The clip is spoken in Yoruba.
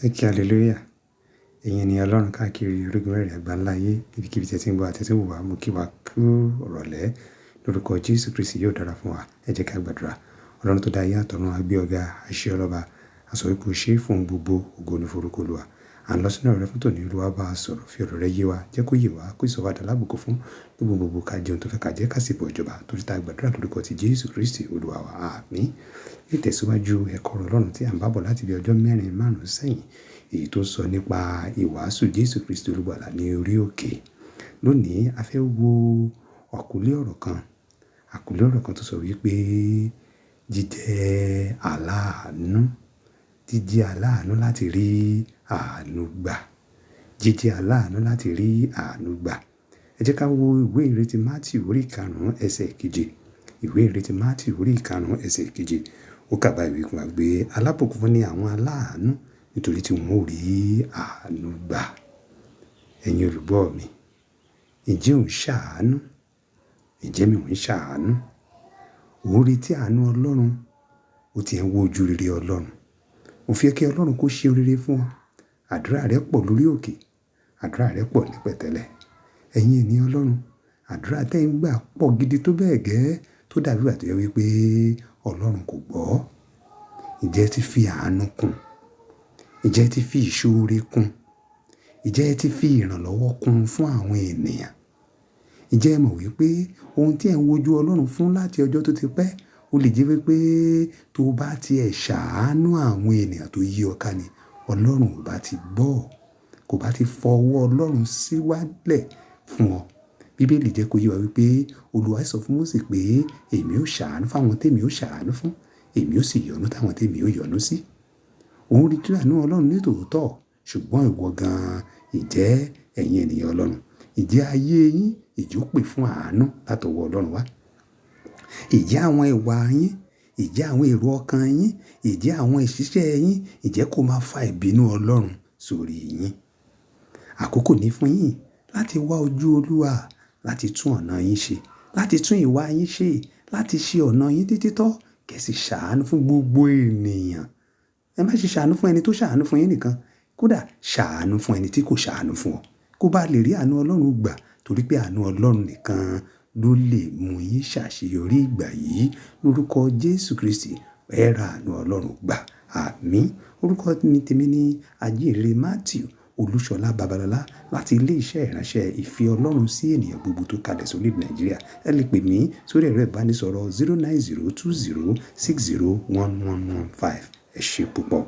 Ẹ kí hallelujah. Ẹ̀yin ni Ọlọ́run káàkiri orígun mẹ́rin àgbáńlá ayé, ibikíbi tí ẹ ti ń gbọ́ àti tí ń wò wá, mo kí wa kú ìrọ̀lẹ́. Lórúkọ Jésù Kristi yóò dára fún wa. Ẹ jẹ́ ká gbàdúrà. Ọlọ́run tó dá ayé àtọ̀run, a gbé ọ̀gá, a ṣe ọlọ́ba, a sọ wípé o ṣe é fún gbogbo ògo ní forúkọ Olúwa. À ń lọ sínú ọ̀rọ̀ rẹ fún tòní. Olúwa bá a sọ̀rọ̀, fi ọ̀rọ̀ rẹ yé wa, jẹ́ kó yé wa, kó ìsọ̀wá dà lábùkún fún gbogbo ká jẹun tó fẹ́ ká jẹ́ ká sì bọ̀ ìjọba torí tá a gbàdúrà lórúkọ ti Jésù Kristi Olúwa wa. Àmín. Ìtẹ̀síwájú ẹ̀kọ́ Ọlọ́run tí à ń bá bọ̀ láti bí ọjọ́ 4-5 sẹ́yìn, èyí tó sọ nípa ìwàásù Jésù Kristi Olùgbàlà ní orí òkè. Lónìí a fẹ́ wo àkọlé ọ̀rọ̀ kan tó sọ wípé jíjẹ́ aláàánú, jíjẹ́ aláàánú láti rí àánú gbà, jíjẹ́ aláàánú láti rí àánú gbà. Ẹ jẹ́ ká wo ìwé ìrètí Mátíù orí 5 ẹsẹ̀ 7. Ìwé ìrètí Mátíù orí 5 ẹsẹ̀ 7. Ó kà báyìí wípé pé alábùkún fún ni àwọn aláàánú nítorí tí wọn ò rí àánú gbà. Ẹ̀yin olùgbọ́ mi, ǹjẹ́ ò ń ṣàánú? Ǹjẹ́ mi ò ń ṣàánú? Ò ń retí àánú Ọlọ́run? Ó ti ń wo ojú rere Ọlọ́run. Mo fẹ́ kí Ọlọ́run kó ṣe rere fún ọ. Àdúrà rẹ pọ̀ lórí òkè. Àdúrà rẹ pọ̀ ní pẹ̀tẹ́lẹ̀. Ẹ̀yin ènìyàn Ọlọ́run, àdúrà tẹ́ ń gbà pọ̀ gidi tó bẹ́ẹ̀ gẹ́ tó dàbí ìgbà tó yẹ wípé Ọlọ́run kò gbọ́. Ǹjẹ́ ẹ ti fi àánú kún? Ǹjẹ́ ẹ ti fi ìṣoore kún? Ǹjẹ́ ẹ ti fi ìrànlọ́wọ́ kún fún àwọn ènìyàn? Ǹjẹ́ ẹ mọ̀ wípé ohun tí ẹ̀ ń wojú Ọlọ́run fún láti ọjọ́ tó ti pẹ́, ó lè jẹ́ wípé tó bá ti ẹ̀ ṣàánú àwọn ènìyàn tó yí ọ ká ni, Ọlọ́run ò bá ti gbọ́, kò bá ti fọwọ́ Ọlọ́run síwálẹ̀ fún ọ. Bíbélì jẹ́ kó yé wa wípé Olúwa sọ fún Mósè pé èmi ó ṣàánú fún àwọn tèmi ó ṣàánú fún, èmi ó sì yọ́nú táwọn tèmi ó yọ́nú sí. Òun rí àánú Ọlọ́run ní tòótọ́, ṣùgbọ́n ìwọ gan-an, ǹjẹ́ ẹ̀yin ènìyàn Ọlọ́run, ǹjẹ́ ayé yín ìjó pè fún àánú látọwọ́ Ọlọ́run wá? Ǹjẹ́ àwọn ìwà yín, ǹjẹ́ àwọn èrò ọkàn yín, ǹjẹ́ àwọn ìṣiṣẹ́ yín, ǹjẹ́ kó máa fa ìbínú Ọlọ́run sórí yín? Àkókò ní fún yín láti wá ojú Olúwa, láti tún ọ̀nà yín ṣe, láti tún ìwà yín ṣe, láti ṣe ọ̀nà yín títítọ́, kẹ́ sì ṣàánú fún gbogbo ènìyàn. Ẹ má ṣe ṣàánú fún ẹni tó ṣàánú fún yín nìkan. Kódà ṣàánú fún ẹni tí kò ṣàánú fún ọ. Kó bá lè rí àánú Ọlọ́run gbà torí pé àánú Ọlọ́run nìkan ló lè mú yín ṣàṣeyọrí ìgbà yìí. Lórúkọ Jésù Kristi, ẹ ra àánú Ọlọ́run gbà. Àmín. Orúkọ mi tèmi ní Ajínrere Mátíù Olúṣọlá Babalọlá láti ilé iṣẹ́ ìránṣẹ́ ìfẹ́ Ọlọ́run sí ènìyàn gbogbo tó kalẹ̀ sórí Nàìjíríà. Ẹ lè pè mí sórí ẹ̀rọ ìbánisọ̀rọ̀ 09020601115. Ẹ ṣé púpọ̀.